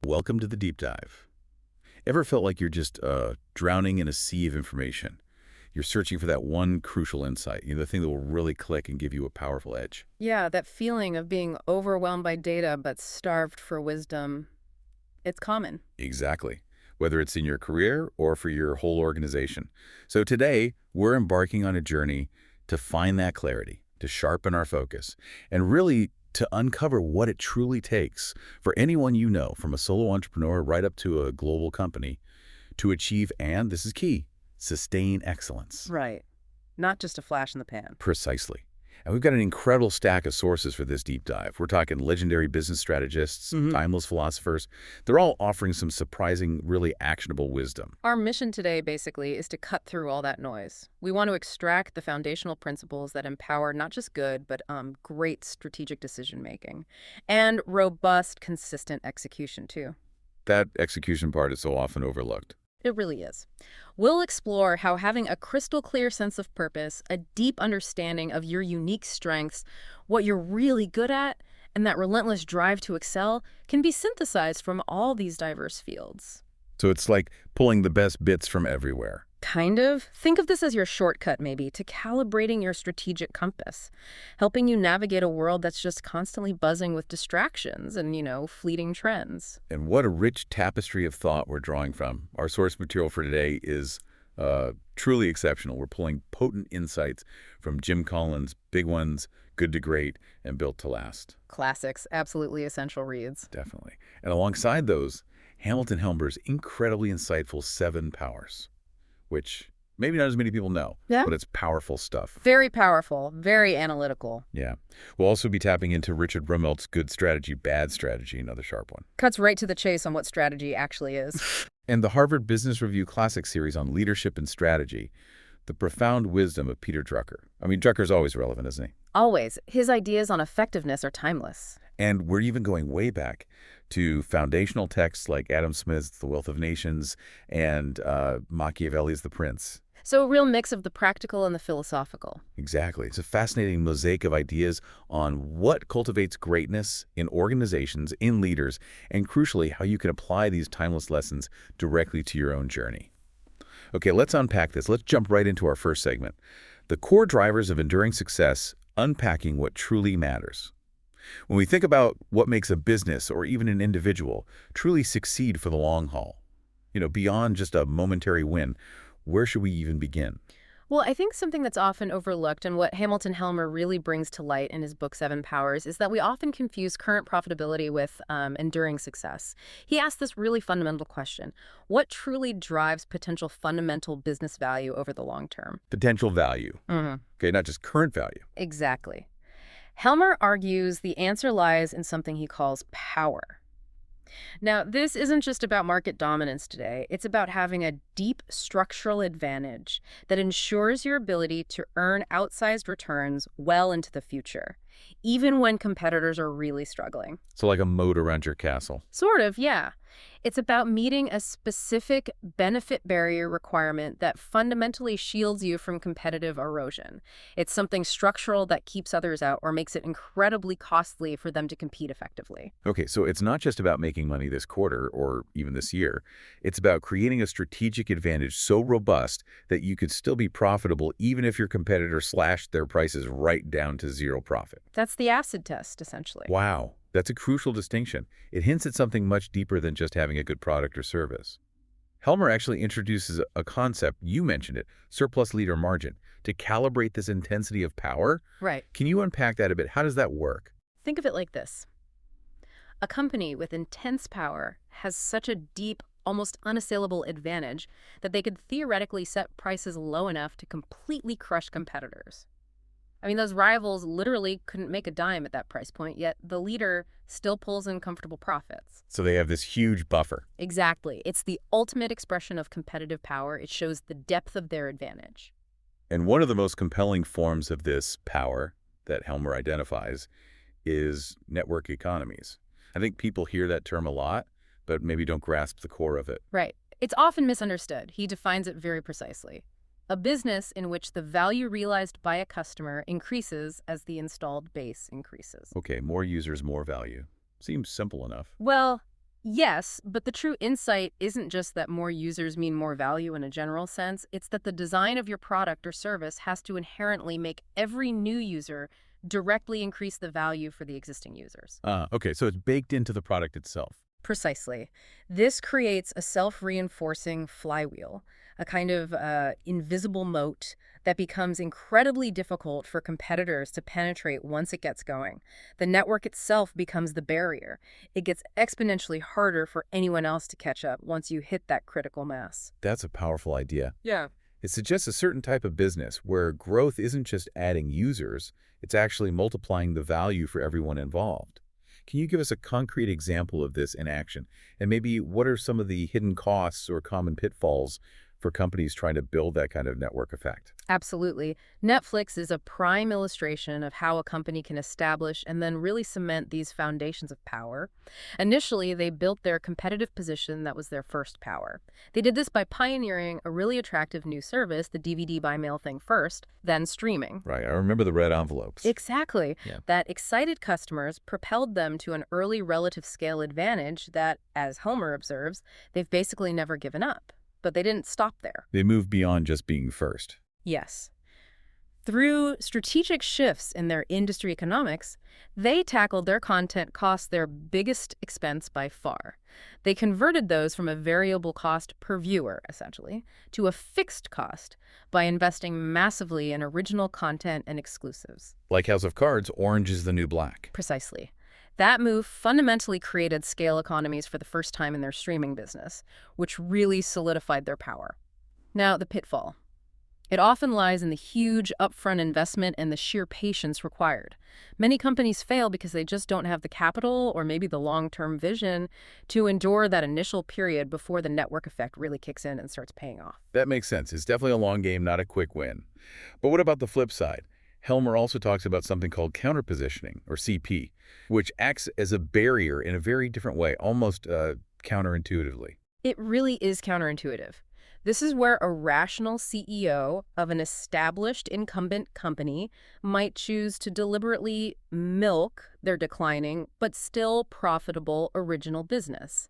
Welcome to the deep dive. Ever felt like you're just drowning in a sea of information? You're searching for that one crucial insight, the thing that will really click and give you a powerful edge. Yeah, that feeling of being overwhelmed by data but starved for wisdom, it's common. Exactly. Whether it's in your career or for your whole organization. So today, we're embarking on a journey to find that clarity, to sharpen our focus, and really to uncover what it truly takes for anyone you know, from a solo entrepreneur right up to a global company, to achieve, and this is key, sustain excellence. Right. Not just a flash in the pan. Precisely. And we've got an incredible stack of sources for this deep dive. We're talking legendary business strategists, timeless philosophers. They're all offering some surprising, really actionable wisdom. Our mission today, basically, is to cut through all that noise. We want to extract the foundational principles that empower not just good, but great strategic decision-making. And robust, consistent execution, too. That execution part is so often overlooked. It really is. We'll explore how having a crystal clear sense of purpose, a deep understanding of your unique strengths, what you're really good at, and that relentless drive to excel can be synthesized from all these diverse fields. So it's like pulling the best bits from everywhere. Kind of. Think of this as your shortcut, maybe, to calibrating your strategic compass, helping you navigate a world that's just constantly buzzing with distractions and, fleeting trends. And what a rich tapestry of thought we're drawing from. Our source material for today is truly exceptional. We're pulling potent insights from Jim Collins' big ones, Good to Great, and Built to Last. Classics, absolutely essential reads. Definitely. And alongside those, Hamilton Helmer's incredibly insightful 7 Powers, which maybe not as many people know, Yeah. but it's powerful stuff. Very powerful, very analytical. Yeah. We'll also be tapping into Richard Rummelt's Good Strategy, Bad Strategy, another sharp one. Cuts right to the chase on what strategy actually is. And the Harvard Business Review Classic series on leadership and strategy, The Profound Wisdom of Peter Drucker. I mean, Drucker's always relevant, isn't he? Always. His ideas on effectiveness are timeless. And we're even going way back to foundational texts like Adam Smith's The Wealth of Nations and Machiavelli's The Prince. So a real mix of the practical and the philosophical. Exactly. It's a fascinating mosaic of ideas on what cultivates greatness in organizations, in leaders, and crucially, how you can apply these timeless lessons directly to your own journey. Okay, let's unpack this. Let's jump right into our first segment. The core drivers of enduring success, unpacking what truly matters. When we think about what makes a business or even an individual truly succeed for the long haul, beyond just a momentary win, where should we even begin? Well, I think something that's often overlooked and what Hamilton Helmer really brings to light in his book 7 Powers is that we often confuse current profitability with enduring success. He asked this really fundamental question: what truly drives potential fundamental business value over the long term? Potential value. Okay, not just current value. Exactly. Helmer argues the answer lies in something he calls power. Now, this isn't just about market dominance today. It's about having a deep structural advantage that ensures your ability to earn outsized returns well into the future, even when competitors are really struggling. So like a moat around your castle. Sort of, yeah. It's about meeting a specific benefit barrier requirement that fundamentally shields you from competitive erosion. It's something structural that keeps others out or makes it incredibly costly for them to compete effectively. Okay, so it's not just about making money this quarter or even this year. It's about creating a strategic advantage so robust that you could still be profitable even if your competitor slashed their prices right down to zero profit. That's the acid test, essentially. Wow. That's a crucial distinction. It hints at something much deeper than just having a good product or service. Helmer actually introduces a concept, you mentioned it, surplus leader margin, to calibrate this intensity of power. Right. Can you unpack that a bit? How does that work? Think of it like this. A company with intense power has such a deep, almost unassailable advantage that they could theoretically set prices low enough to completely crush competitors. I mean, those rivals literally couldn't make a dime at that price point, yet the leader still pulls in comfortable profits. So they have this huge buffer. Exactly. It's the ultimate expression of competitive power. It shows the depth of their advantage. And one of the most compelling forms of this power that Helmer identifies is network economies. I think people hear that term a lot, but maybe don't grasp the core of it. Right. It's often misunderstood. He defines it very precisely. A business in which the value realized by a customer increases as the installed base increases. Okay, more users, more value. Seems simple enough. Well, Yes, but the true insight isn't just that more users mean more value in a general sense. It's that the design of your product or service has to inherently make every new user directly increase the value for the existing users. Okay, so it's baked into the product itself. Precisely. This creates a self-reinforcing flywheel, a kind of invisible moat that becomes incredibly difficult for competitors to penetrate once it gets going. The network itself becomes the barrier. It gets exponentially harder for anyone else to catch up once you hit that critical mass. That's a powerful idea. Yeah. It suggests a certain type of business where growth isn't just adding users, it's actually multiplying the value for everyone involved. Can you give us a concrete example of this in action? And maybe what are some of the hidden costs or common pitfalls for companies trying to build that kind of network effect? Absolutely. Netflix is a prime illustration of how a company can establish and then really cement these foundations of power. Initially, they built their competitive position that was their first power. They did this by pioneering a really attractive new service, the DVD by mail thing first, then streaming. Right, I remember the red envelopes. Exactly. Yeah. That excited customers propelled them to an early relative scale advantage that, as Homer observes, they've basically never given up. But they didn't stop there. They moved beyond just being first. Yes. Through strategic shifts in their industry economics, they tackled their content costs their biggest expense by far. They converted those from a variable cost per viewer, essentially, to a fixed cost by investing massively in original content and exclusives. Like House of Cards, orange is the new black. Precisely. That move fundamentally created scale economies for the first time in their streaming business, which really solidified their power. Now, the pitfall. It often lies in the huge upfront investment and the sheer patience required. Many companies fail because they just don't have the capital or maybe the long-term vision to endure that initial period before the network effect really kicks in and starts paying off. That makes sense. It's definitely a long game, not a quick win. But what about the flip side? Helmer also talks about something called counterpositioning, or CP, which acts as a barrier in a very different way, almost counterintuitively. It really is counterintuitive. This is where a rational CEO of an established incumbent company might choose to deliberately milk their declining but still profitable original business.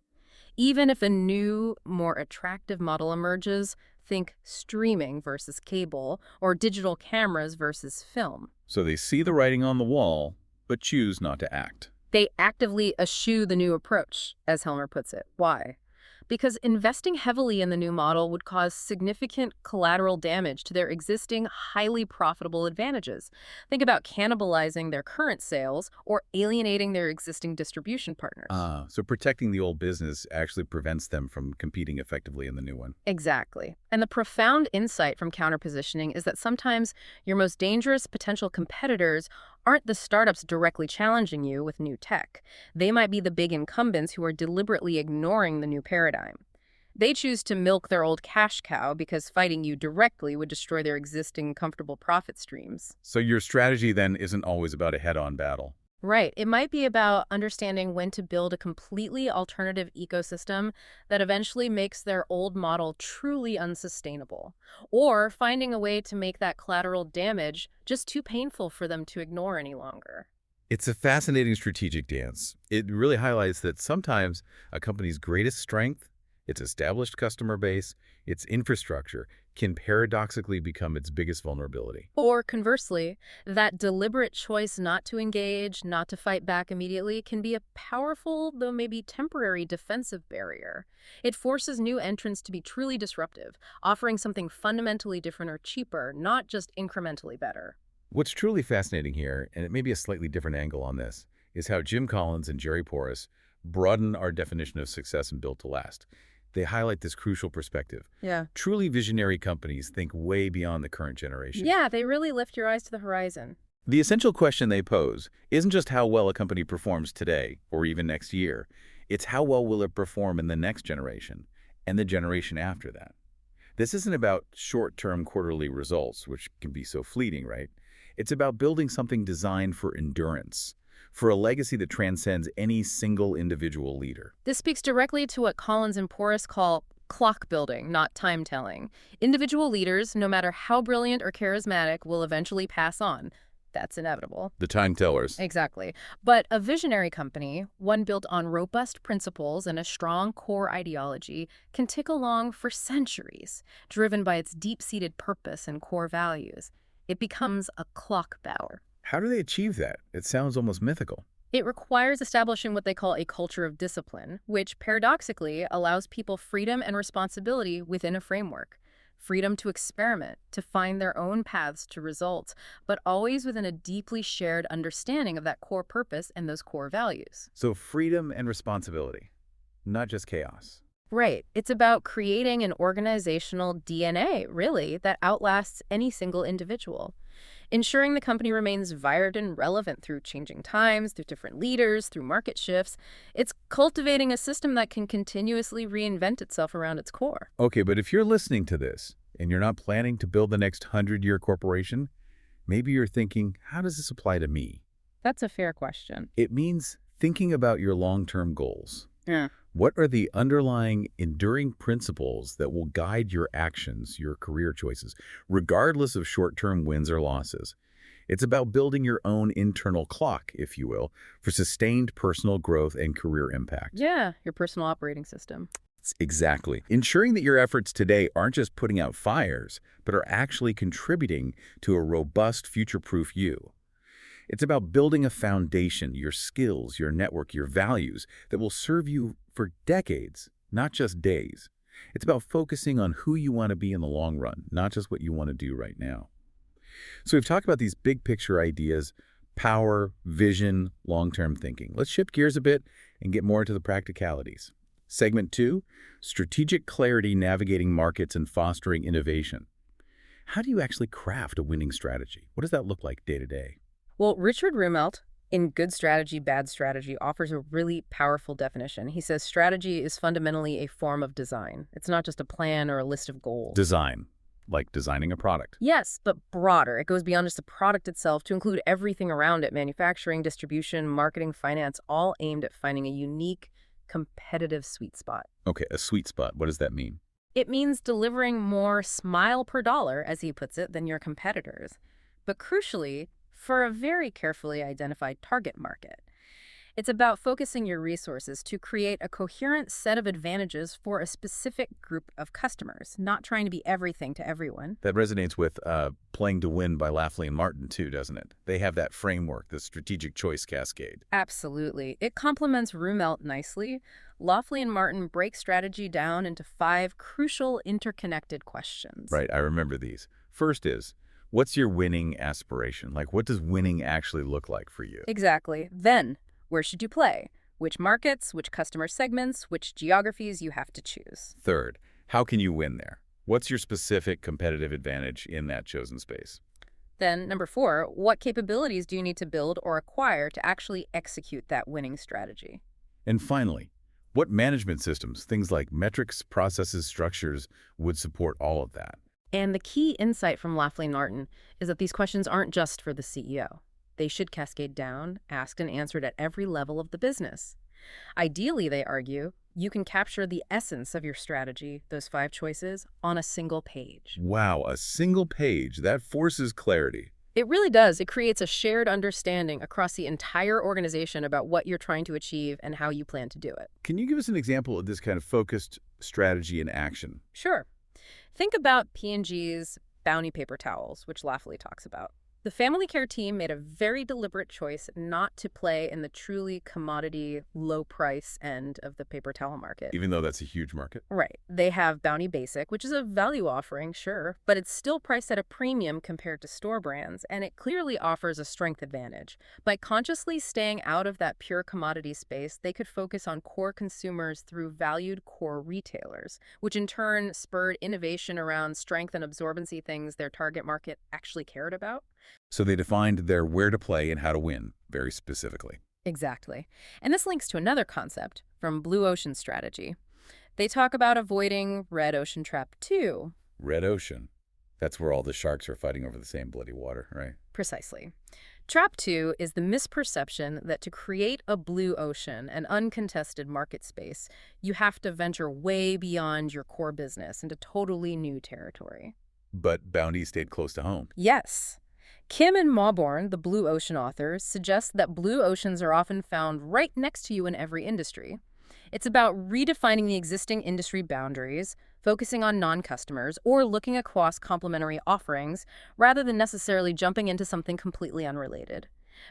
Even if a new, more attractive model emerges, think streaming versus cable or digital cameras versus film. So they see the writing on the wall, but choose not to act. They actively eschew the new approach, as Helmer puts it. Why? Because investing heavily in the new model would cause significant collateral damage to their existing highly profitable advantages. Think about cannibalizing their current sales or alienating their existing distribution partners. So protecting the old business actually prevents them from competing effectively in the new one. Exactly. And the profound insight from counterpositioning is that sometimes your most dangerous potential competitors aren't the startups directly challenging you with new tech. They might be the big incumbents who are deliberately ignoring the new paradigm. They choose to milk their old cash cow because fighting you directly would destroy their existing comfortable profit streams. So your strategy then isn't always about a head-on battle. Right. It might be about understanding when to build a completely alternative ecosystem that eventually makes their old model truly unsustainable, or finding a way to make that collateral damage just too painful for them to ignore any longer. It's a fascinating strategic dance. It really highlights that sometimes a company's greatest strength, its established customer base, its infrastructure, can paradoxically become its biggest vulnerability. Or conversely, that deliberate choice not to engage, not to fight back immediately, can be a powerful, though maybe temporary, defensive barrier. It forces new entrants to be truly disruptive, offering something fundamentally different or cheaper, not just incrementally better. What's truly fascinating here, and it may be a slightly different angle on this, is how Jim Collins and Jerry Porras broaden our definition of success and built to last. They highlight this crucial perspective. Yeah. Truly visionary companies think way beyond the current generation. Yeah, they really lift your eyes to the horizon. The essential question they pose isn't just how well a company performs today or even next year. It's how well will it perform in the next generation and the generation after that. This isn't about short-term quarterly results, which can be so fleeting, right? It's about building something designed for endurance, for a legacy that transcends any single individual leader. This speaks directly to what Collins and Porras call clock building, not time telling. Individual leaders, no matter how brilliant or charismatic, will eventually pass on. That's inevitable. The time tellers. Exactly. But a visionary company, one built on robust principles and a strong core ideology, can tick along for centuries, driven by its deep-seated purpose and core values. It becomes a clock tower. How do they achieve that? It sounds almost mythical. It requires establishing what they call a culture of discipline, which paradoxically allows people freedom and responsibility within a framework. Freedom to experiment, to find their own paths to results, but always within a deeply shared understanding of that core purpose and those core values. So freedom and responsibility, not just chaos. Right. It's about creating an organizational DNA, really, that outlasts any single individual. Ensuring the company remains vibrant and relevant through changing times, through different leaders, through market shifts. It's cultivating a system that can continuously reinvent itself around its core. Okay, but if you're listening to this and you're not planning to build the next 100-year corporation, maybe you're thinking, how does this apply to me? That's a fair question. It means thinking about your long-term goals. Yeah. What are the underlying enduring principles that will guide your actions, your career choices, regardless of short-term wins or losses? It's about building your own internal clock, if you will, for sustained personal growth and career impact. Yeah, your personal operating system. Exactly. Ensuring that your efforts today aren't just putting out fires, but are actually contributing to a robust, future-proof you. It's about building a foundation, your skills, your network, your values that will serve you for decades, not just days. It's about focusing on who you want to be in the long run, not just what you want to do right now. So we've talked about these big picture ideas, power, vision, long-term thinking. Let's shift gears a bit and get more into the practicalities. Segment 2, strategic clarity navigating markets and fostering innovation. How do you actually craft a winning strategy? What does that look like day to day? Well, Richard Rumelt, in Good Strategy, Bad Strategy, offers a really powerful definition. He says strategy is fundamentally a form of design. It's not just a plan or a list of goals. Design, like designing a product. Yes, but broader. It goes beyond just the product itself to include everything around it: manufacturing, distribution, marketing, finance, all aimed at finding a unique, competitive sweet spot. Okay, a sweet spot. What does that mean? It means delivering more smile per dollar, as he puts it, than your competitors. But crucially, for a very carefully identified target market. It's about focusing your resources to create a coherent set of advantages for a specific group of customers, not trying to be everything to everyone. That resonates with Playing to Win by Lafley and Martin, too, doesn't it? They have that framework, the strategic choice cascade. Absolutely. It complements Rumelt nicely. Lafley and Martin break strategy down into 5 crucial interconnected questions. Right, I remember these. First is, what's your winning aspiration? Like, what does winning actually look like for you? Exactly. Then, where should you play? Which markets, which customer segments, which geographies you have to choose. Third, how can you win there? What's your specific competitive advantage in that chosen space? Then, number 4, what capabilities do you need to build or acquire to actually execute that winning strategy? And finally, what management systems, things like metrics, processes, structures, would support all of that? And the key insight from Lafley and Martin is that these questions aren't just for the CEO. They should cascade down, asked and answered at every level of the business. Ideally, they argue, you can capture the essence of your strategy, those 5 choices, on a single page. Wow, a single page. That forces clarity. It really does. It creates a shared understanding across the entire organization about what you're trying to achieve and how you plan to do it. Can you give us an example of this kind of focused strategy in action? Sure. Think about P&G's Bounty paper towels, which Lafley talks about. The family care team made a very deliberate choice not to play in the truly commodity, low-price end of the paper towel market. Even though that's a huge market? Right. They have Bounty Basic, which is a value offering, sure, but it's still priced at a premium compared to store brands, and it clearly offers a strength advantage. By consciously staying out of that pure commodity space, they could focus on core consumers through valued core retailers, which in turn spurred innovation around strength and absorbency, things their target market actually cared about. So they defined their where to play and how to win very specifically. Exactly. And this links to another concept from Blue Ocean Strategy. They talk about avoiding Red Ocean Trap 2. Red Ocean. That's where all the sharks are fighting over the same bloody water, right? Precisely. Trap 2 is the misperception that to create a blue ocean, an uncontested market space, you have to venture way beyond your core business into totally new territory. But Bounty stayed close to home. Yes. Kim and Mawborn, the Blue Ocean authors, suggest that blue oceans are often found right next to you in every industry. It's about redefining the existing industry boundaries, focusing on non-customers, or looking across complementary offerings rather than necessarily jumping into something completely unrelated.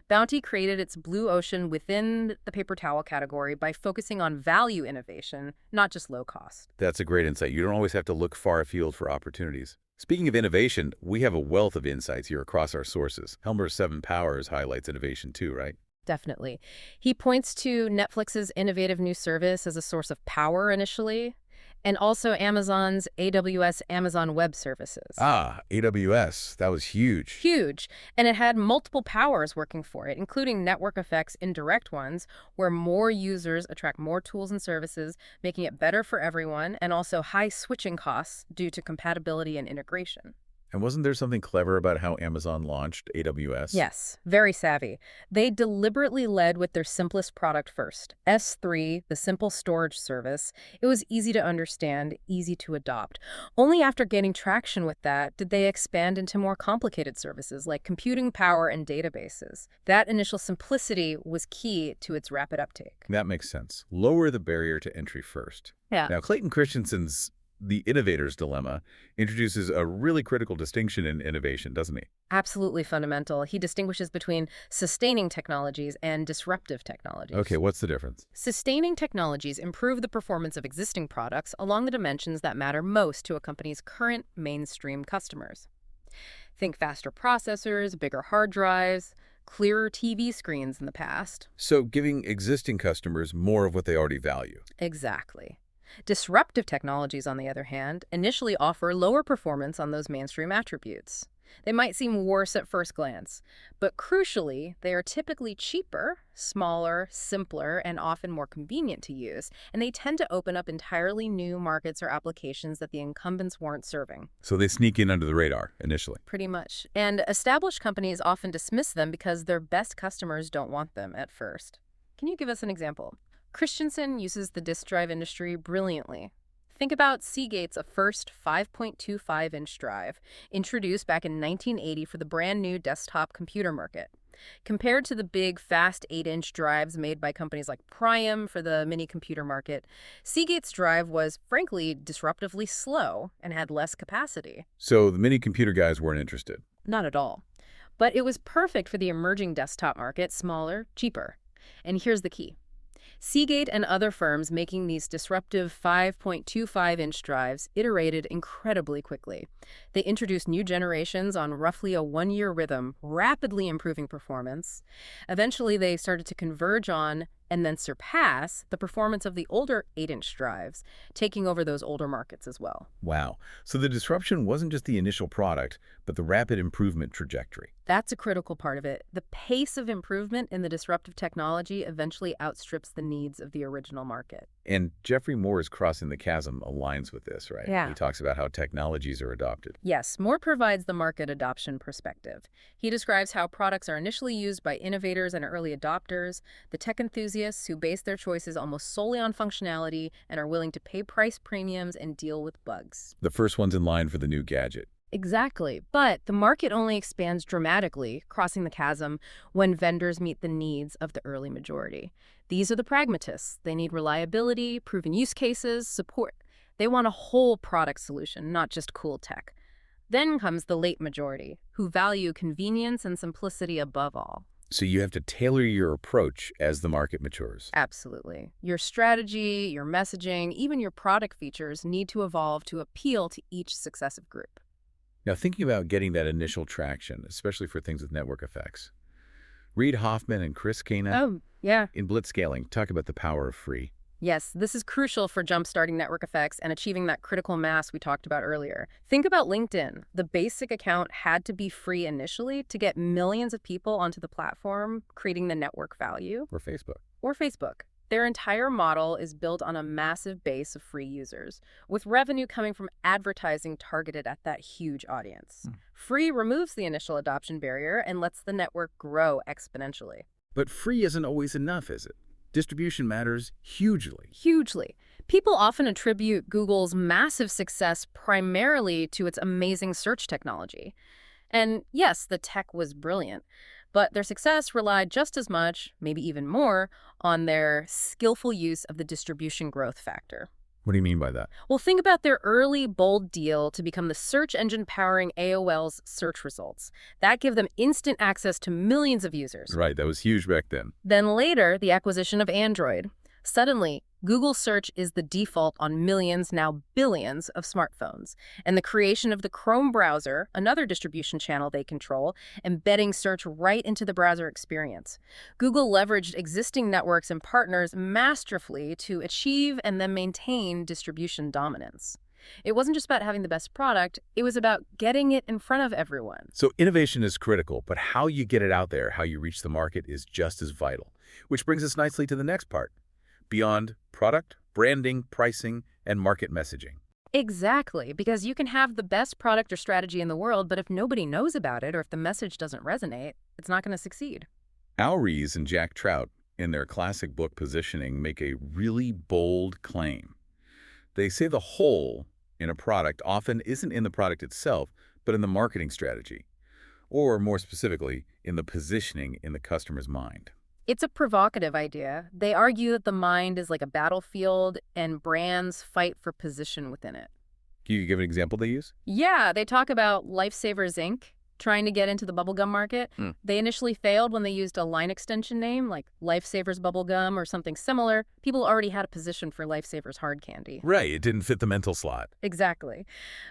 Bounty created its blue ocean within the paper towel category by focusing on value innovation, not just low cost. That's a great insight. You don't always have to look far afield for opportunities. Speaking of innovation, we have a wealth of insights here across our sources. Helmer's Seven Powers highlights innovation too, right? Definitely. He points to Netflix's innovative new service as a source of power initially, and also Amazon's AWS Amazon Web Services. Ah, AWS. That was huge. Huge. And it had multiple powers working for it, including network effects, indirect ones, where more users attract more tools and services, making it better for everyone, and also high switching costs due to compatibility and integration. And wasn't there something clever about how Amazon launched AWS? Yes, very savvy. They deliberately led with their simplest product first, S3, the simple storage service. It was easy to understand, easy to adopt. Only after gaining traction with that did they expand into more complicated services like computing power and databases. That initial simplicity was key to its rapid uptake. That makes sense. Lower the barrier to entry first. Yeah. Now, Clayton Christensen's The Innovator's Dilemma introduces a really critical distinction in innovation, doesn't he? Absolutely fundamental. He distinguishes between sustaining technologies and disruptive technologies. Okay, what's the difference? Sustaining technologies improve the performance of existing products along the dimensions that matter most to a company's current mainstream customers. Think faster processors, bigger hard drives, clearer TV screens in the past. So giving existing customers more of what they already value. Exactly. Disruptive technologies, on the other hand, initially offer lower performance on those mainstream attributes. They might seem worse at first glance, but crucially, they are typically cheaper, smaller, simpler, and often more convenient to use, and they tend to open up entirely new markets or applications that the incumbents weren't serving. So they sneak in under the radar initially. Pretty much. And established companies often dismiss them because their best customers don't want them at first. Can you give us an example? Christensen uses the disk drive industry brilliantly. Think about Seagate's first 5.25-inch drive, introduced back in 1980 for the brand new desktop computer market. Compared to the big, fast 8-inch drives made by companies like Priam for the mini computer market, Seagate's drive was, frankly, disruptively slow and had less capacity. So the mini computer guys weren't interested. Not at all. But it was perfect for the emerging desktop market, smaller, cheaper. And here's the key. Seagate and other firms making these disruptive 5.25-inch drives iterated incredibly quickly. They introduced new generations on roughly a one-year rhythm, rapidly improving performance. Eventually, they started to converge on and then surpass the performance of the older 8-inch drives, taking over those older markets as well. Wow. So the disruption wasn't just the initial product, but the rapid improvement trajectory. That's a critical part of it. The pace of improvement in the disruptive technology eventually outstrips the needs of the original market. And Jeffrey Moore's Crossing the Chasm aligns with this, right? Yeah. He talks about how technologies are adopted. Yes, Moore provides the market adoption perspective. He describes how products are initially used by innovators and early adopters, the tech enthusiasts who base their choices almost solely on functionality and are willing to pay price premiums and deal with bugs. The first one's in line for the new gadget. Exactly, but the market only expands dramatically, crossing the chasm, when vendors meet the needs of the early majority. These are the pragmatists. They need reliability, proven use cases, support. They want a whole product solution, not just cool tech. Then comes the late majority, who value convenience and simplicity above all. So you have to tailor your approach as the market matures. Absolutely. Your strategy, your messaging, even your product features need to evolve to appeal to each successive group. Now, thinking about getting that initial traction, especially for things with network effects, Reid Hoffman and Chris Kana Oh, yeah. in Blitzscaling talk about the power of free. Yes, this is crucial for jump-starting network effects and achieving that critical mass we talked about earlier. Think about LinkedIn. The basic account had to be free initially to get millions of people onto the platform, creating the network value. Or Facebook. Or Facebook. Their entire model is built on a massive base of free users, with revenue coming from advertising targeted at that huge audience. Free removes the initial adoption barrier and lets the network grow exponentially. But free isn't always enough, is it? Distribution matters hugely. Hugely. People often attribute Google's massive success primarily to its amazing search technology. And yes, the tech was brilliant, but their success relied just as much, maybe even more, on their skillful use of the distribution growth factor. What do you mean by that? Well, think about their early, bold deal to become the search engine powering AOL's search results. That gave them instant access to millions of users. Right, that was huge back then. Then later, the acquisition of Android. Suddenly, Google search is the default on millions, now billions, of smartphones. And the creation of the Chrome browser, another distribution channel they control, embedding search right into the browser experience. Google leveraged existing networks and partners masterfully to achieve and then maintain distribution dominance. It wasn't just about having the best product, it was about getting it in front of everyone. So innovation is critical, but how you get it out there, how you reach the market is just as vital. Which brings us nicely to the next part. Beyond product, branding, pricing, and market messaging. Exactly, because you can have the best product or strategy in the world, but if nobody knows about it or if the message doesn't resonate, it's not going to succeed. Al Ries and Jack Trout, in their classic book Positioning, make a really bold claim. They say the whole in a product often isn't in the product itself, but in the marketing strategy, or more specifically, in the positioning in the customer's mind. It's a provocative idea. They argue that the mind is like a battlefield and brands fight for position within it. Can you give an example they use? Yeah, they talk about Lifesavers Inc. trying to get into the bubblegum market. They initially failed when they used a line extension name like Lifesavers Bubblegum or something similar. People already had a position for Lifesavers hard candy. Right, it didn't fit the mental slot. Exactly.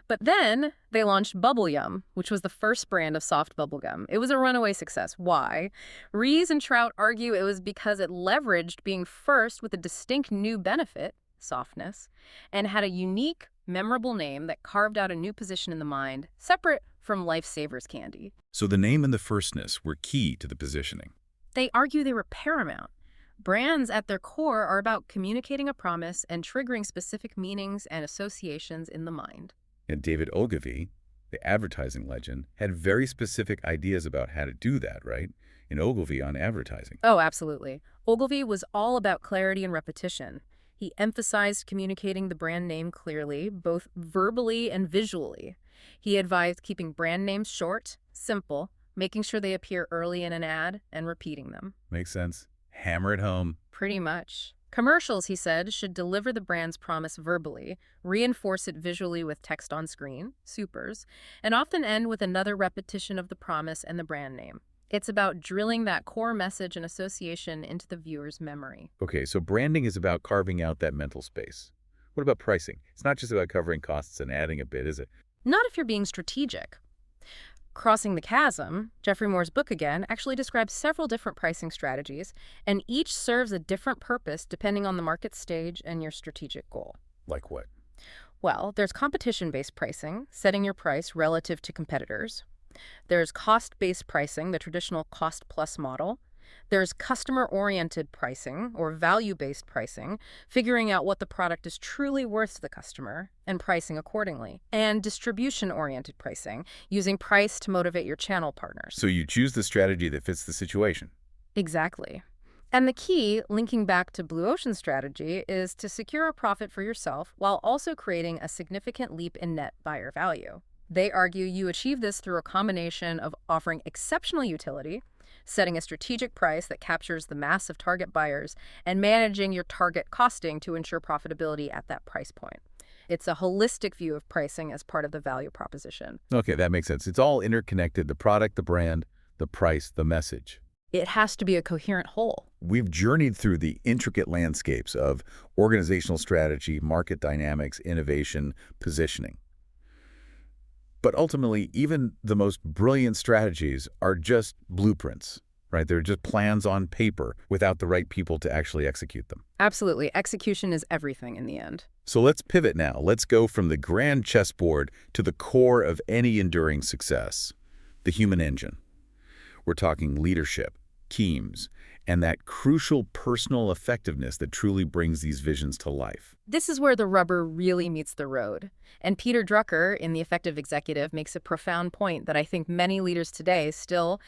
But then they launched Bubble Yum, which was the first brand of soft bubblegum. It was a runaway success. Why? Rees and Trout argue it was because it leveraged being first with a distinct new benefit, softness, and had a unique, memorable name that carved out a new position in the mind, separate from Lifesavers candy. So the name and the firstness were key to the positioning. They argue they were paramount. Brands at their core are about communicating a promise and triggering specific meanings and associations in the mind. And David Ogilvy, the advertising legend, had very specific ideas about how to do that, right? In Ogilvy on advertising. Oh, absolutely. Ogilvy was all about clarity and repetition. He emphasized communicating the brand name clearly, both verbally and visually. He advised keeping brand names short, simple, making sure they appear early in an ad, and repeating them. Makes sense. Hammer it home. Pretty much. Commercials, he said, should deliver the brand's promise verbally, reinforce it visually with text on screen, supers, and often end with another repetition of the promise and the brand name. It's about drilling that core message and association into the viewer's memory. Okay, so branding is about carving out that mental space. What about pricing? It's not just about covering costs and adding a bit, is it? Not if you're being strategic. Crossing the Chasm, Jeffrey Moore's book again, actually describes several different pricing strategies, and each serves a different purpose depending on the market stage and your strategic goal. Like what? Well, there's competition-based pricing, setting your price relative to competitors. There's cost-based pricing, the traditional cost-plus model. There's customer-oriented pricing, or value-based pricing, figuring out what the product is truly worth to the customer and pricing accordingly. And distribution-oriented pricing, using price to motivate your channel partners. So you choose the strategy that fits the situation. Exactly. And the key, linking back to Blue Ocean's strategy, is to secure a profit for yourself while also creating a significant leap in net buyer value. They argue you achieve this through a combination of offering exceptional utility, setting a strategic price that captures the mass of target buyers, and managing your target costing to ensure profitability at that price point. It's a holistic view of pricing as part of the value proposition. Okay, that makes sense. It's all interconnected, the product, the brand, the price, the message. It has to be a coherent whole. We've journeyed through the intricate landscapes of organizational strategy, market dynamics, innovation, positioning. But ultimately, even the most brilliant strategies are just blueprints, right? They're just plans on paper without the right people to actually execute them. Absolutely. Execution is everything in the end. So let's pivot now. Let's go from the grand chessboard to the core of any enduring success, the human engine. We're talking leadership, teams, and that crucial personal effectiveness that truly brings these visions to life. This is where the rubber really meets the road. And Peter Drucker, in The Effective Executive, makes a profound point that I think many leaders today still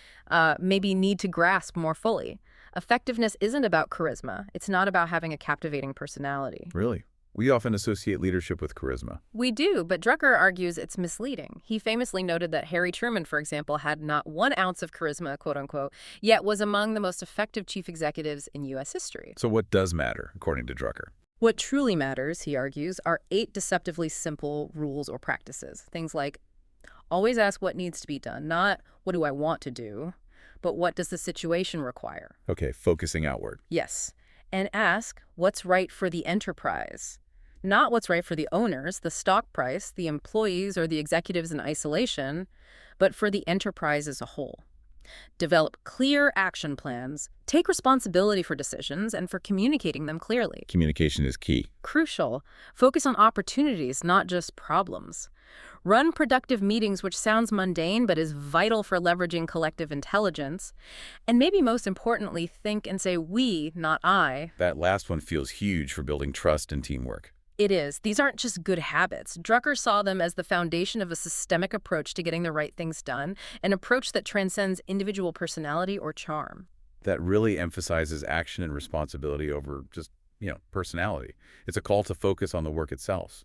maybe need to grasp more fully. Effectiveness isn't about charisma. It's not about having a captivating personality. Really? We often associate leadership with charisma. We do, but Drucker argues it's misleading. He famously noted that Harry Truman, for example, had not 1 ounce of charisma, quote unquote, yet was among the most effective chief executives in U.S. history. So what does matter, according to Drucker? What truly matters, he argues, are 8 deceptively simple rules or practices. Things like always ask what needs to be done, not what do I want to do, but what does the situation require? Okay, focusing outward. Yes. And ask what's right for the enterprise. Not what's right for the owners, the stock price, the employees, or the executives in isolation, but for the enterprise as a whole. Develop clear action plans, take responsibility for decisions and for communicating them clearly. Communication is key. Crucial. Focus on opportunities, not just problems. Run productive meetings, which sounds mundane but is vital for leveraging collective intelligence. And maybe most importantly, think and say we, not I. That last one feels huge for building trust and teamwork. It is. These aren't just good habits. Drucker saw them as the foundation of a systemic approach to getting the right things done, an approach that transcends individual personality or charm. That really emphasizes action and responsibility over just, personality. It's a call to focus on the work itself.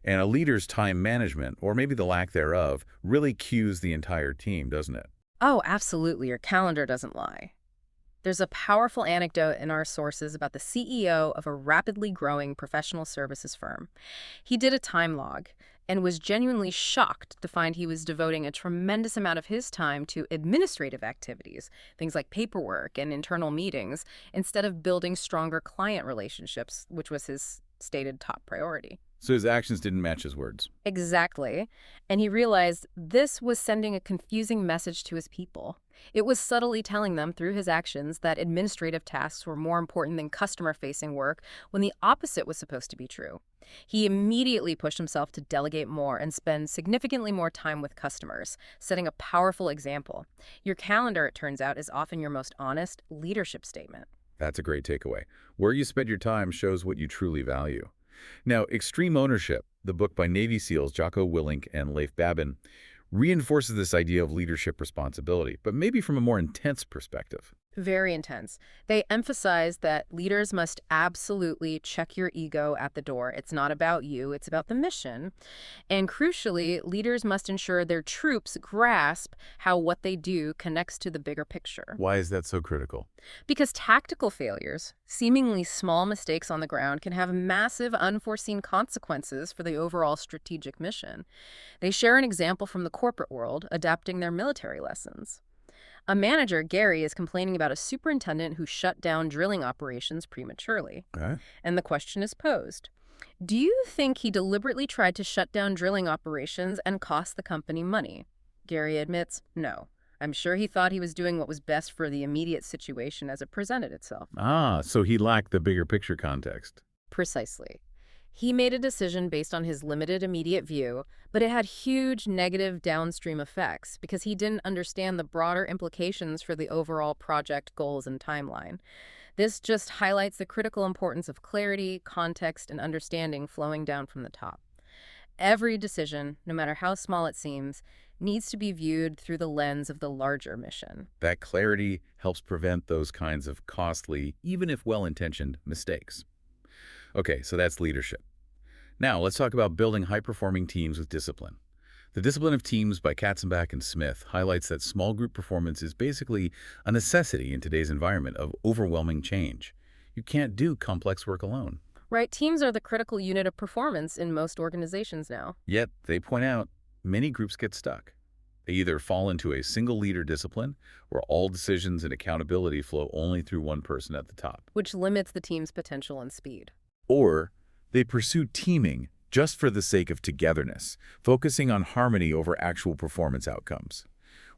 And a leader's time management, or maybe the lack thereof, really cues the entire team, doesn't it? Oh, absolutely. Your calendar doesn't lie. There's a powerful anecdote in our sources about the CEO of a rapidly growing professional services firm. He did a time log and was genuinely shocked to find he was devoting a tremendous amount of his time to administrative activities, things like paperwork and internal meetings, instead of building stronger client relationships, which was his stated top priority. So his actions didn't match his words. Exactly. And he realized this was sending a confusing message to his people. It was subtly telling them through his actions that administrative tasks were more important than customer-facing work when the opposite was supposed to be true. He immediately pushed himself to delegate more and spend significantly more time with customers, setting a powerful example. Your calendar, it turns out, is often your most honest leadership statement. That's a great takeaway. Where you spend your time shows what you truly value. Now, Extreme Ownership, the book by Navy SEALs Jocko Willink and Leif Babin, reinforces this idea of leadership responsibility, but maybe from a more intense perspective. Very intense. They emphasize that leaders must absolutely check your ego at the door. It's not about you, it's about the mission. And crucially, leaders must ensure their troops grasp how what they do connects to the bigger picture. Why is that so critical? Because tactical failures, seemingly small mistakes on the ground, can have massive unforeseen consequences for the overall strategic mission. They share an example from the corporate world, adapting their military lessons. A manager, Gary, is complaining about a superintendent who shut down drilling operations prematurely. Okay. And the question is posed. Do you think he deliberately tried to shut down drilling operations and cost the company money? Gary admits, no. I'm sure he thought he was doing what was best for the immediate situation as it presented itself. So he lacked the bigger picture context. Precisely. He made a decision based on his limited immediate view, but it had huge negative downstream effects because he didn't understand the broader implications for the overall project goals and timeline. This just highlights the critical importance of clarity, context, and understanding flowing down from the top. Every decision, no matter how small it seems, needs to be viewed through the lens of the larger mission. That clarity helps prevent those kinds of costly, even if well-intentioned, mistakes. Okay, so that's leadership. Now, let's talk about building high-performing teams with discipline. The Discipline of Teams by Katzenbach and Smith highlights that small group performance is basically a necessity in today's environment of overwhelming change. You can't do complex work alone. Right, teams are the critical unit of performance in most organizations now. Yet, they point out, many groups get stuck. They either fall into a single leader discipline, where all decisions and accountability flow only through one person at the top. Which limits the team's potential and speed. Or they pursue teaming just for the sake of togetherness, focusing on harmony over actual performance outcomes,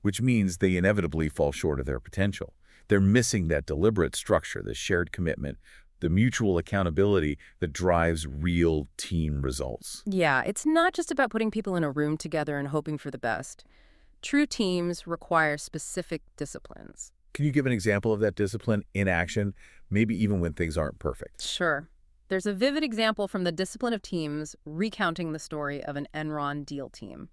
which means they inevitably fall short of their potential. They're missing that deliberate structure, the shared commitment, the mutual accountability that drives real team results. Yeah, it's not just about putting people in a room together and hoping for the best. True teams require specific disciplines. Can you give an example of that discipline in action, maybe even when things aren't perfect? Sure. There's a vivid example from the Discipline of Teams recounting the story of an Enron deal team.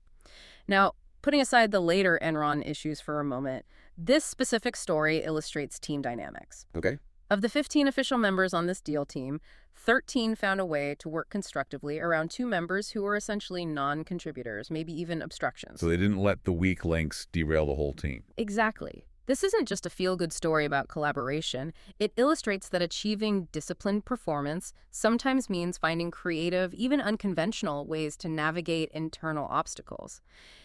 Now, putting aside the later Enron issues for a moment, this specific story illustrates team dynamics. Okay. Of the 15 official members on this deal team, 13 found a way to work constructively around two members who were essentially non-contributors, maybe even So obstructions. they didn't let the weak links derail the whole team. Exactly. This isn't just a feel-good story about collaboration. It illustrates that achieving disciplined performance sometimes means finding creative, even unconventional ways to navigate internal obstacles.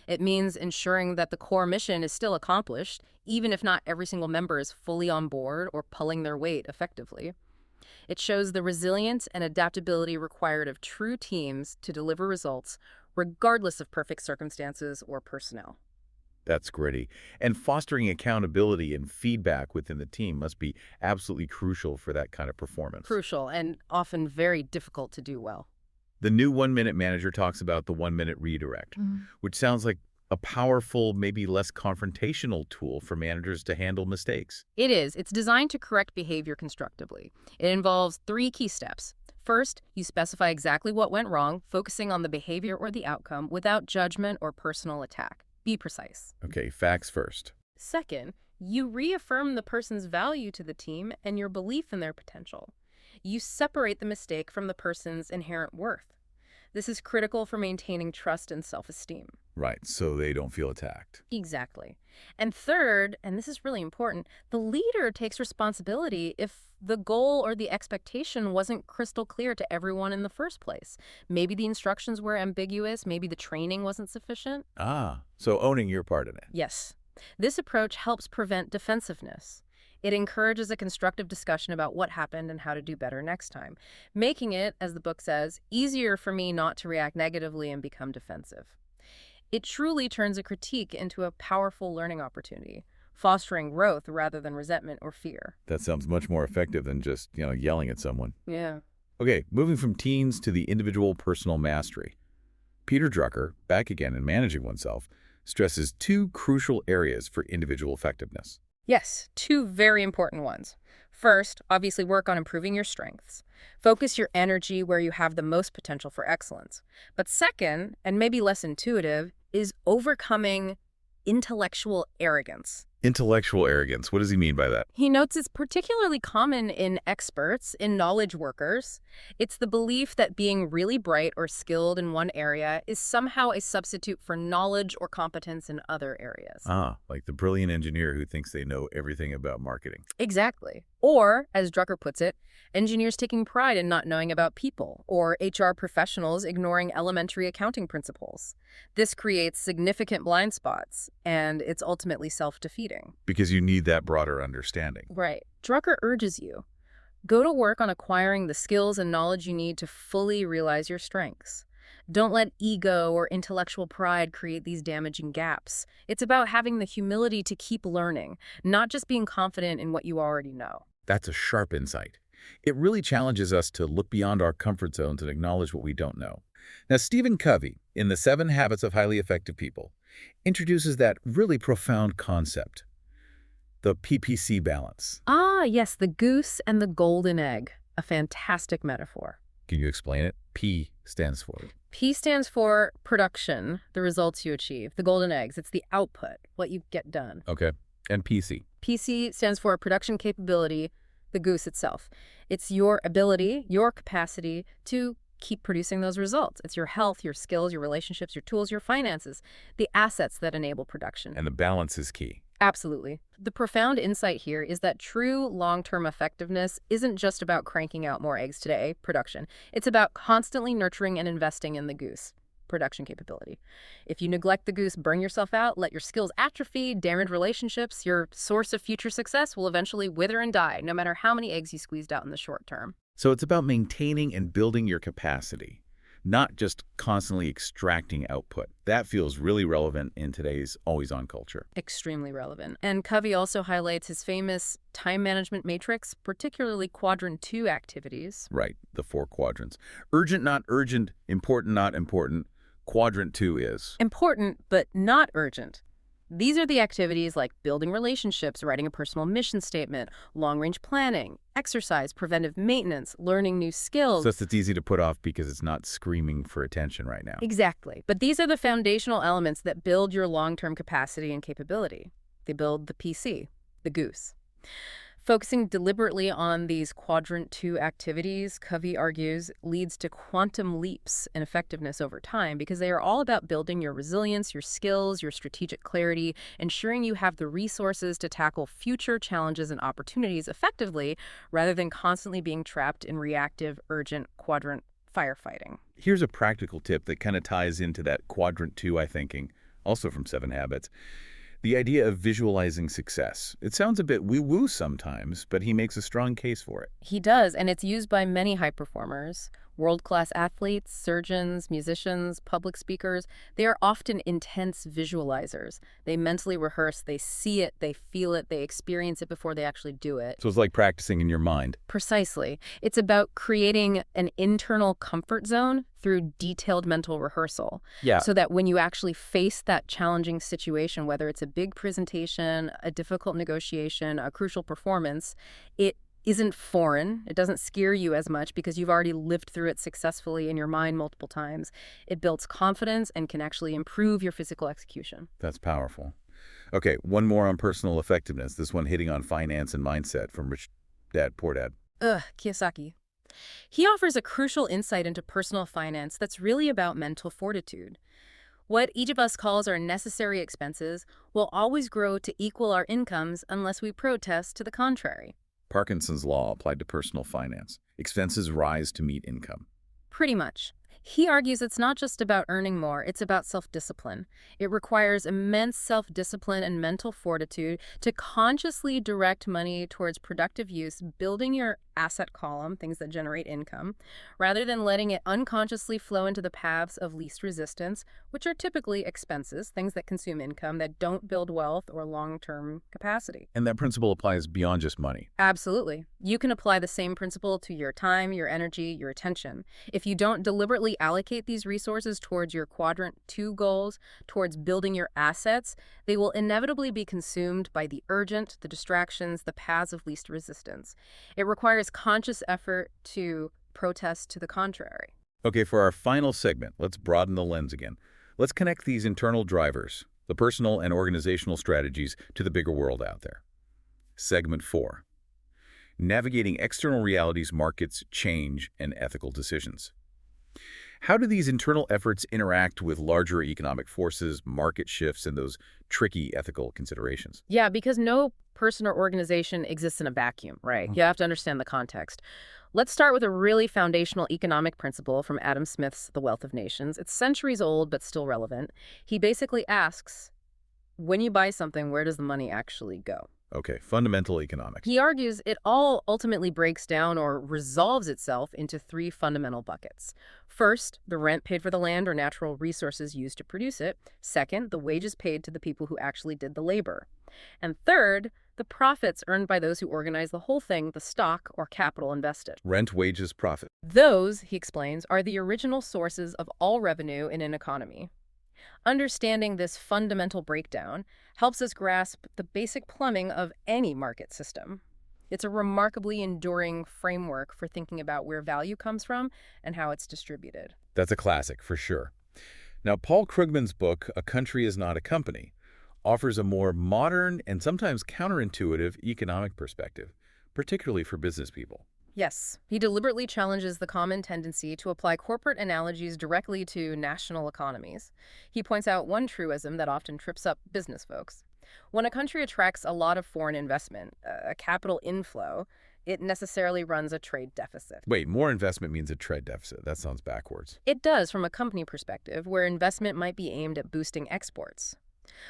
It means ensuring that the core mission is still accomplished, even if not every single member is fully on board or pulling their weight effectively. It shows the resilience and adaptability required of true teams to deliver results, regardless of perfect circumstances or personnel. That's gritty. And fostering accountability and feedback within the team must be absolutely crucial for that kind of performance. Crucial and often very difficult to do well. The new one-minute manager talks about the one-minute redirect, which sounds like a powerful, maybe less confrontational tool for managers to handle mistakes. It is. It's designed to correct behavior constructively. It involves three key steps. First, you specify exactly what went wrong, focusing on the behavior or the outcome without judgment or personal attack. Be precise. Okay, facts first. Second, you reaffirm the person's value to the team and your belief in their potential. You separate the mistake from the person's inherent worth. This is critical for maintaining trust and self-esteem. Right, so they don't feel attacked. Exactly. And third, and this is really important, the leader takes responsibility if the goal or the expectation wasn't crystal clear to everyone in the first place. Maybe the instructions were ambiguous, maybe the training wasn't sufficient. Ah, so owning your part in it. Yes. This approach helps prevent defensiveness. It encourages a constructive discussion about what happened and how to do better next time, making it, as the book says, easier for me not to react negatively and become defensive. It truly turns a critique into a powerful learning opportunity, fostering growth rather than resentment or fear. That sounds much more effective than just, yelling at someone. Yeah. Okay, moving from teens to the individual personal mastery. Peter Drucker, back again in Managing Oneself, stresses two crucial areas for individual effectiveness. Yes, two very important ones. First, obviously work on improving your strengths. Focus your energy where you have the most potential for excellence. But second, and maybe less intuitive, is overcoming intellectual arrogance. Intellectual arrogance, what does he mean by that? He notes it's particularly common in experts, in knowledge workers. It's the belief that being really bright or skilled in one area is somehow a substitute for knowledge or competence in other areas. Ah, like the brilliant engineer who thinks they know everything about marketing. Exactly. Or, as Drucker puts it, engineers taking pride in not knowing about people, or HR professionals ignoring elementary accounting principles. This creates significant blind spots, and it's ultimately self-defeating. Because you need that broader understanding. Right. Drucker urges you, go to work on acquiring the skills and knowledge you need to fully realize your strengths. Don't let ego or intellectual pride create these damaging gaps. It's about having the humility to keep learning, not just being confident in what you already know. That's a sharp insight. It really challenges us to look beyond our comfort zones and acknowledge what we don't know. Now, Stephen Covey, in The 7 Habits of Highly Effective People, introduces that really profound concept, the PPC balance. Ah, yes, the goose and the golden egg. A fantastic metaphor. Can you explain it? P stands for. P stands for production, the results you achieve. The golden eggs, it's the output, what you get done. Okay. And PC. PC stands for production capability, the goose itself. It's your ability, your capacity to keep producing those results. It's your health, your skills, your relationships, your tools, your finances, the assets that enable production. And the balance is key. Absolutely. The profound insight here is that true long-term effectiveness isn't just about cranking out more eggs today, production. It's about constantly nurturing and investing in the goose, production capability. If you neglect the goose, burn yourself out, let your skills atrophy, damage relationships, your source of future success will eventually wither and die, no matter how many eggs you squeezed out in the short term. So it's about maintaining and building your capacity, not just constantly extracting output. That feels really relevant in today's always-on culture. Extremely relevant. And Covey also highlights his famous time management matrix, particularly quadrant 2 activities. Right, the 4 quadrants. Urgent, not urgent. Important, not important. Quadrant 2 is Important, but not urgent. These are the activities like building relationships, writing a personal mission statement, long-range planning, exercise, preventive maintenance, learning new skills. stuff that's easy to put off because it's not screaming for attention right now. Exactly. But these are the foundational elements that build your long-term capacity and capability. They build the PC, the goose. Focusing deliberately on these quadrant 2 activities, Covey argues, leads to quantum leaps in effectiveness over time because they are all about building your resilience, your skills, your strategic clarity, ensuring you have the resources to tackle future challenges and opportunities effectively rather than constantly being trapped in reactive, urgent quadrant firefighting. Here's a practical tip that kind of ties into that quadrant 2 thinking, also from Seven Habits. The idea of visualizing success. It sounds a bit woo-woo sometimes, but he makes a strong case for it. He does, and it's used by many high performers. World-class athletes, surgeons, musicians, public speakers, they are often intense visualizers. They mentally rehearse, they see it, they feel it, they experience it before they actually do it. So it's like practicing in your mind. Precisely. It's about creating an internal comfort zone through detailed mental rehearsal. Yeah. So that when you actually face that challenging situation, whether it's a big presentation, a difficult negotiation, a crucial performance, it isn't foreign. It doesn't scare you as much because you've already lived through it successfully in your mind multiple times. It builds confidence and can actually improve your physical execution. That's powerful. Okay, one more on personal effectiveness. This one hitting on finance and mindset from Rich Dad, Poor Dad. Kiyosaki. He offers a crucial insight into personal finance that's really about mental fortitude. What each of us calls our necessary expenses will always grow to equal our incomes unless we protest to the contrary. Parkinson's law applied to personal finance. Expenses rise to meet income. Pretty much. He argues it's not just about earning more, it's about self-discipline. It requires immense self-discipline and mental fortitude to consciously direct money towards productive use, building your asset column, things that generate income, rather than letting it unconsciously flow into the paths of least resistance, which are typically expenses, things that consume income that don't build wealth or long-term capacity. And that principle applies beyond just money. Absolutely. You can apply the same principle to your time, your energy, your attention. If you don't deliberately allocate these resources towards your quadrant 2 goals, towards building your assets, they will inevitably be consumed by the urgent, the distractions, the paths of least resistance. It requires conscious effort to protest to the contrary. Okay, for our final segment, let's broaden the lens again. Let's connect these internal drivers, the personal and organizational strategies, to the bigger world out there. Segment 4. Navigating external realities, markets, change, and ethical decisions. How do these internal efforts interact with larger economic forces, market shifts, and those tricky ethical considerations? Yeah, because no person or organization exists in a vacuum, right? You have to understand the context. Let's start with a really foundational economic principle from Adam Smith's The Wealth of Nations. It's centuries old, but still relevant. He basically asks, when you buy something, where does the money actually go? Okay, fundamental economics. He argues it all ultimately breaks down or resolves itself into 3 fundamental buckets. First, the rent paid for the land or natural resources used to produce it. Second, the wages paid to the people who actually did the labor. And third, the profits earned by those who organize the whole thing, the stock or capital invested. Rent, wages, profit. Those, he explains, are the original sources of all revenue in an economy. Understanding this fundamental breakdown helps us grasp the basic plumbing of any market system. It's a remarkably enduring framework for thinking about where value comes from and how it's distributed. That's a classic, for sure. Now, Paul Krugman's book, A Country is Not a Company, offers a more modern and sometimes counterintuitive economic perspective, particularly for business people. Yes, he deliberately challenges the common tendency to apply corporate analogies directly to national economies. He points out one truism that often trips up business folks. When a country attracts a lot of foreign investment, a capital inflow, it necessarily runs a trade deficit. Wait, more investment means a trade deficit. That sounds backwards. It does from a company perspective, where investment might be aimed at boosting exports.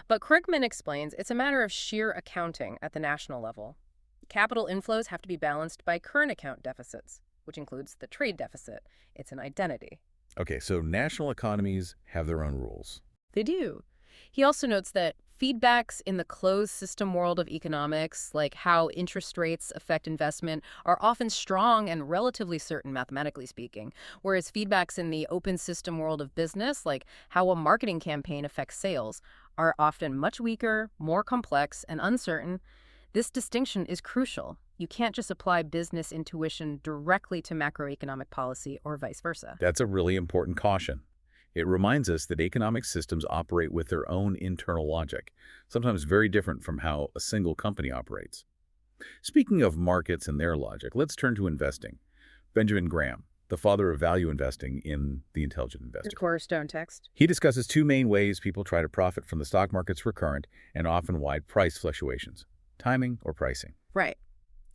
But Krugman explains it's a matter of sheer accounting at the national level. Capital inflows have to be balanced by current account deficits, which includes the trade deficit. It's an identity. Okay, so national economies have their own rules. They do. He also notes that feedbacks in the closed system world of economics, like how interest rates affect investment, are often strong and relatively certain, mathematically speaking, whereas feedbacks in the open system world of business, like how a marketing campaign affects sales, are often much weaker, more complex, and uncertain. This distinction is crucial. You can't just apply business intuition directly to macroeconomic policy or vice versa. That's a really important caution. It reminds us that economic systems operate with their own internal logic, sometimes very different from how a single company operates. Speaking of markets and their logic, let's turn to investing. Benjamin Graham, the father of value investing in The Intelligent Your Investor. cornerstone text. He discusses two main ways people try to profit from the stock market's recurrent and often wide price fluctuations: timing or pricing. Right.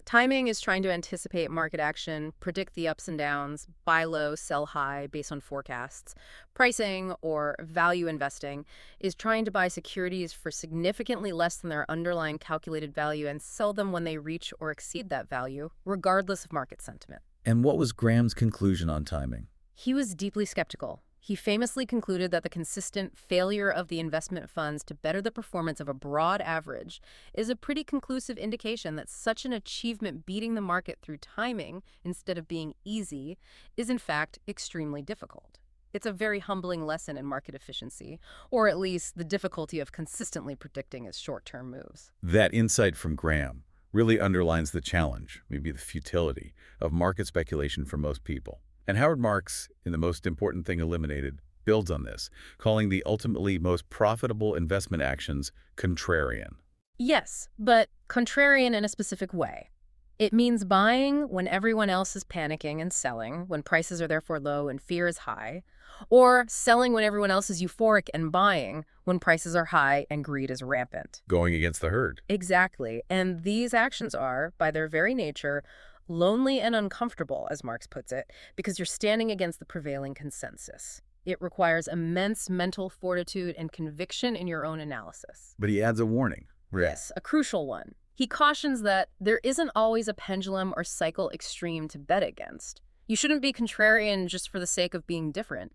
Timing is trying to anticipate market action, predict the ups and downs, buy low, sell high based on forecasts. Pricing, or value investing, is trying to buy securities for significantly less than their underlying calculated value and sell them when they reach or exceed that value, regardless of market sentiment. And what was Graham's conclusion on timing? He was deeply skeptical. He famously concluded that the consistent failure of the investment funds to better the performance of a broad average is a pretty conclusive indication that such an achievement beating the market through timing, instead of being easy, is in fact extremely difficult. It's a very humbling lesson in market efficiency, or at least the difficulty of consistently predicting its short-term moves. That insight from Graham really underlines the challenge, maybe the futility, of market speculation for most people. And Howard Marks, in The Most Important Thing Eliminated, builds on this, calling the ultimately most profitable investment actions contrarian. Yes, but contrarian in a specific way. It means buying when everyone else is panicking and selling, when prices are therefore low and fear is high, or selling when everyone else is euphoric and buying when prices are high and greed is rampant. Going against the herd. Exactly. And these actions are, by their very nature, lonely and uncomfortable, as Marx puts it, because you're standing against the prevailing consensus. It requires immense mental fortitude and conviction in your own analysis. But he adds a warning. Yes, a crucial one. He cautions that there isn't always a pendulum or cycle extreme to bet against. You shouldn't be contrarian just for the sake of being different.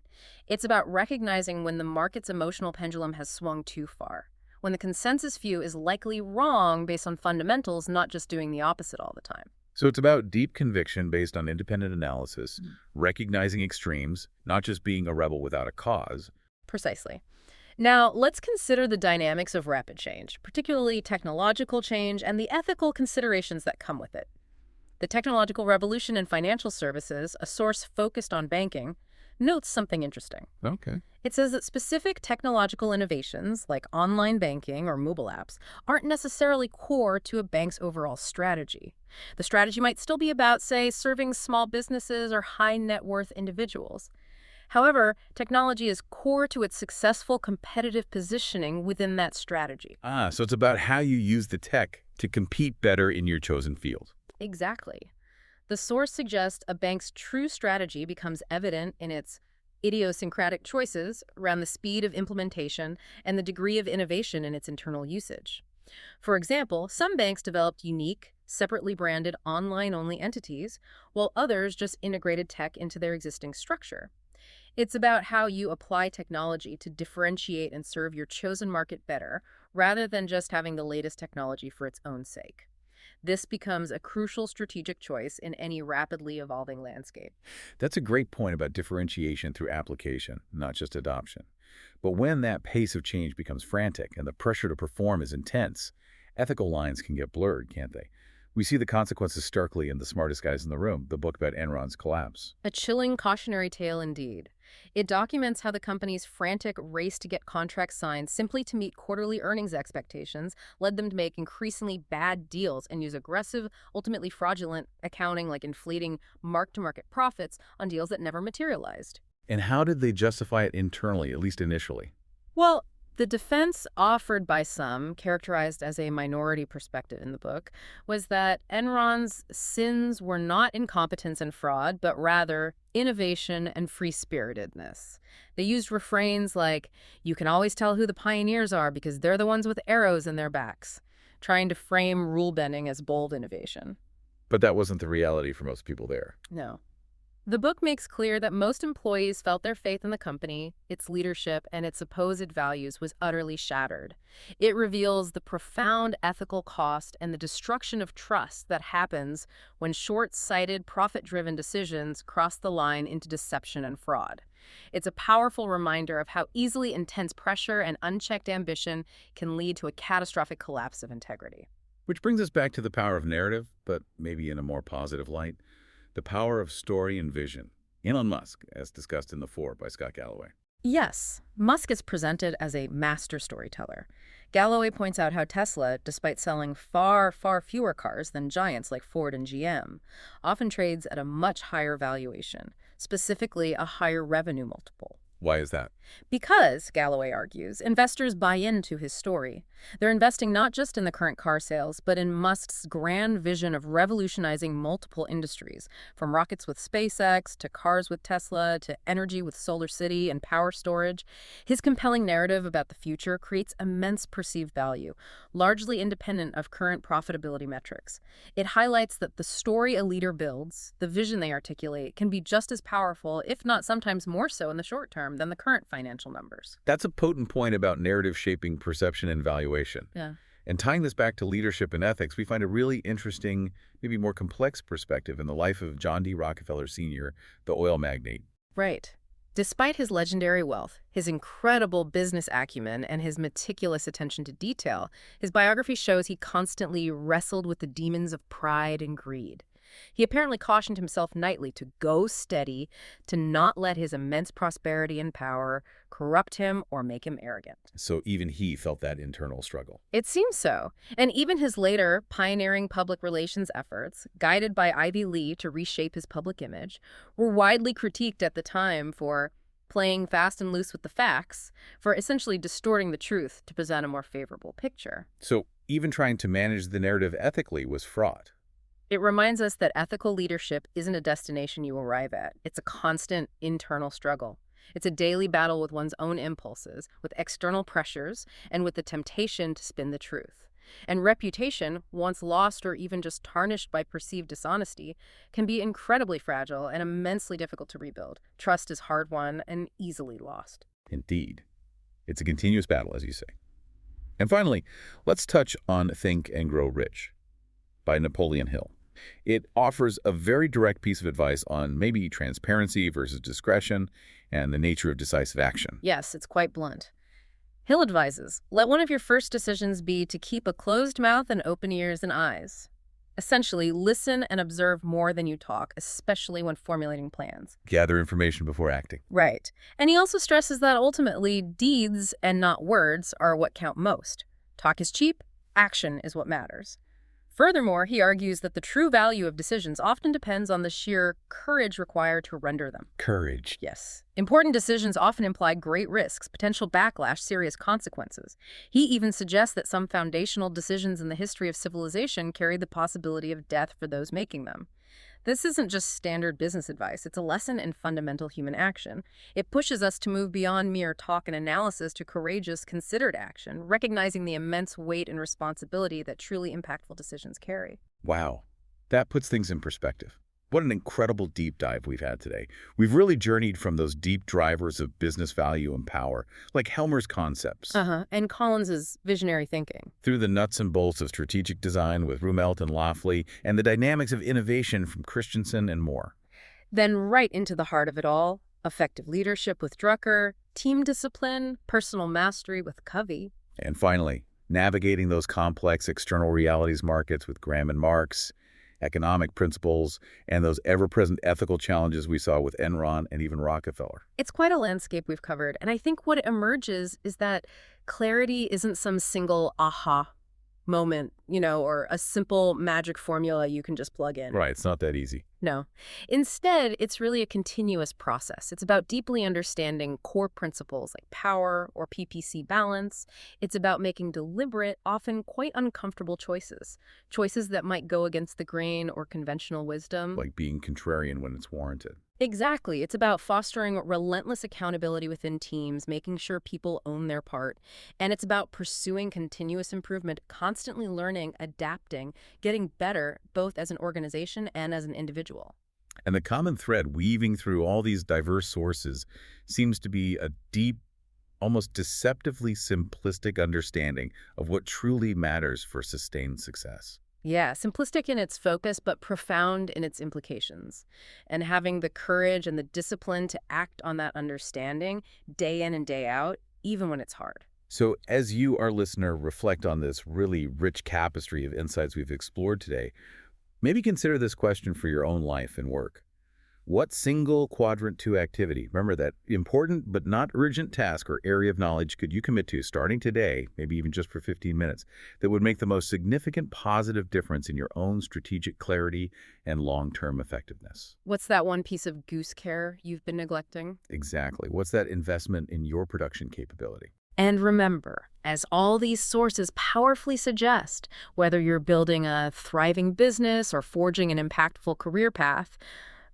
It's about recognizing when the market's emotional pendulum has swung too far, when the consensus view is likely wrong based on fundamentals, not just doing the opposite all the time. So it's about deep conviction based on independent analysis, recognizing extremes, not just being a rebel without a cause. Precisely. Now, let's consider the dynamics of rapid change, particularly technological change and the ethical considerations that come with it. The technological revolution in financial services, a source focused on banking, notes something interesting. Okay. It says that specific technological innovations, like online banking or mobile apps, aren't necessarily core to a bank's overall strategy. The strategy might still be about, say, serving small businesses or high net worth individuals. However, technology is core to its successful competitive positioning within that strategy. So it's about how you use the tech to compete better in your chosen field. Exactly. The source suggests a bank's true strategy becomes evident in its idiosyncratic choices around the speed of implementation and the degree of innovation in its internal usage. For example, some banks developed unique, separately branded online-only entities, while others just integrated tech into their existing structure. It's about how you apply technology to differentiate and serve your chosen market better, rather than just having the latest technology for its own sake. This becomes a crucial strategic choice in any rapidly evolving landscape. That's a great point about differentiation through application, not just adoption. But when that pace of change becomes frantic and the pressure to perform is intense, ethical lines can get blurred, can't they? We see the consequences starkly in The Smartest Guys in the Room, the book about Enron's collapse. A chilling cautionary tale indeed. It documents how the company's frantic race to get contracts signed simply to meet quarterly earnings expectations led them to make increasingly bad deals and use aggressive, ultimately fraudulent accounting, like inflating mark-to-market profits on deals that never materialized. And how did they justify it internally, at least initially? Well, the defense offered by some, characterized as a minority perspective in the book, was that Enron's sins were not incompetence and fraud, but rather innovation and free-spiritedness. They used refrains like, "You can always tell who the pioneers are because they're the ones with arrows in their backs," trying to frame rule-bending as bold innovation. But that wasn't the reality for most people there. No. The book makes clear that most employees felt their faith in the company, its leadership, and its supposed values was utterly shattered. It reveals the profound ethical cost and the destruction of trust that happens when short-sighted, profit-driven decisions cross the line into deception and fraud. It's a powerful reminder of how easily intense pressure and unchecked ambition can lead to a catastrophic collapse of integrity. Which brings us back to the power of narrative, but maybe in a more positive light. The power of story and vision. Elon Musk, as discussed in The Four by Scott Galloway. Yes, Musk is presented as a master storyteller, Galloway points out how Tesla, despite selling far, far fewer cars than giants like Ford and GM, often trades at a much higher valuation, specifically a higher revenue multiple. Why is that? Because, Galloway argues, investors buy into his story. They're investing not just in the current car sales, but in Musk's grand vision of revolutionizing multiple industries, from rockets with SpaceX, to cars with Tesla, to energy with Solar City and power storage. His compelling narrative about the future creates immense perceived value, largely independent of current profitability metrics. It highlights that the story a leader builds, the vision they articulate, can be just as powerful, if not sometimes more so in the short term, than the current financial numbers. That's a potent point about narrative shaping perception and valuation. Yeah. And tying this back to leadership and ethics, we find a really interesting, maybe more complex perspective in the life of John D. Rockefeller Sr., the oil magnate. Right. Despite his legendary wealth, his incredible business acumen, and his meticulous attention to detail, his biography shows he constantly wrestled with the demons of pride and greed. He apparently cautioned himself nightly to go steady, to not let his immense prosperity and power corrupt him or make him arrogant. So even he felt that internal struggle. It seems so. And even his later pioneering public relations efforts, guided by Ivy Lee to reshape his public image, were widely critiqued at the time for playing fast and loose with the facts, for essentially distorting the truth to present a more favorable picture. So even trying to manage the narrative ethically was fraught. It reminds us that ethical leadership isn't a destination you arrive at. It's a constant internal struggle. It's a daily battle with one's own impulses, with external pressures, and with the temptation to spin the truth. And reputation, once lost or even just tarnished by perceived dishonesty, can be incredibly fragile and immensely difficult to rebuild. Trust is hard-won and easily lost. Indeed. It's a continuous battle, as you say. And finally, let's touch on Think and Grow Rich by Napoleon Hill. It offers a very direct piece of advice on maybe transparency versus discretion and the nature of decisive action. Yes, it's quite blunt. Hill advises, let one of your first decisions be to keep a closed mouth and open ears and eyes. Essentially, listen and observe more than you talk, especially when formulating plans. Gather information before acting. Right. And he also stresses that ultimately, deeds and not words are what count most. Talk is cheap, action is what matters. Furthermore, he argues that the true value of decisions often depends on the sheer courage required to render them. Courage. Yes. Important decisions often imply great risks, potential backlash, serious consequences. He even suggests that some foundational decisions in the history of civilization carry the possibility of death for those making them. This isn't just standard business advice. It's a lesson in fundamental human action. It pushes us to move beyond mere talk and analysis to courageous, considered action, recognizing the immense weight and responsibility that truly impactful decisions carry. Wow. That puts things in perspective. What an incredible deep dive we've had today. We've really journeyed from those deep drivers of business value and power, like Helmer's concepts, And Collins's visionary thinking. through the nuts and bolts of strategic design with Rumelt and Loftley, and the dynamics of innovation from Christensen and more. Then right into the heart of it all, effective leadership with Drucker, team discipline, personal mastery with Covey. And finally, navigating those complex external realities markets with Graham and Marx, economic principles, and those ever-present ethical challenges we saw with Enron and even Rockefeller. It's quite a landscape we've covered, and I think what emerges is that clarity isn't some single aha moment, or a simple magic formula you can just plug in. Right, it's not that easy. No. Instead, it's really a continuous process. It's about deeply understanding core principles like power or PPC balance. It's about making deliberate, often quite uncomfortable choices. Choices that might go against the grain or conventional wisdom. Like being contrarian when it's warranted. Exactly. It's about fostering relentless accountability within teams, making sure people own their part. And it's about pursuing continuous improvement, constantly learning, adapting, getting better, both as an organization and as an individual. And the common thread weaving through all these diverse sources seems to be a deep, almost deceptively simplistic understanding of what truly matters for sustained success. Yeah, simplistic in its focus, but profound in its implications. And having the courage and the discipline to act on that understanding day in and day out, even when it's hard. So as you, our listener, reflect on this really rich tapestry of insights we've explored today, maybe consider this question for your own life and work. What single quadrant 2 activity, remember that important but not urgent task or area of knowledge could you commit to starting today, maybe even just for 15 minutes, that would make the most significant positive difference in your own strategic clarity and long-term effectiveness? What's that one piece of goose care you've been neglecting? Exactly. What's that investment in your production capability? And remember, as all these sources powerfully suggest, whether you're building a thriving business or forging an impactful career path,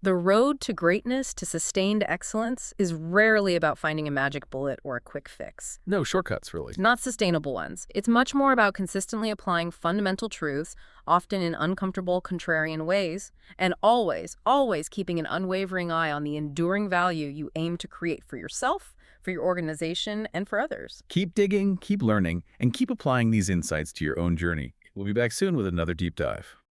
the road to greatness, to sustained excellence, is rarely about finding a magic bullet or a quick fix. No shortcuts, really. Not sustainable ones. It's much more about consistently applying fundamental truths, often in uncomfortable, contrarian ways, and always, always keeping an unwavering eye on the enduring value you aim to create for yourself, for your organization, and for others. Keep digging, keep learning, and keep applying these insights to your own journey. We'll be back soon with another deep dive.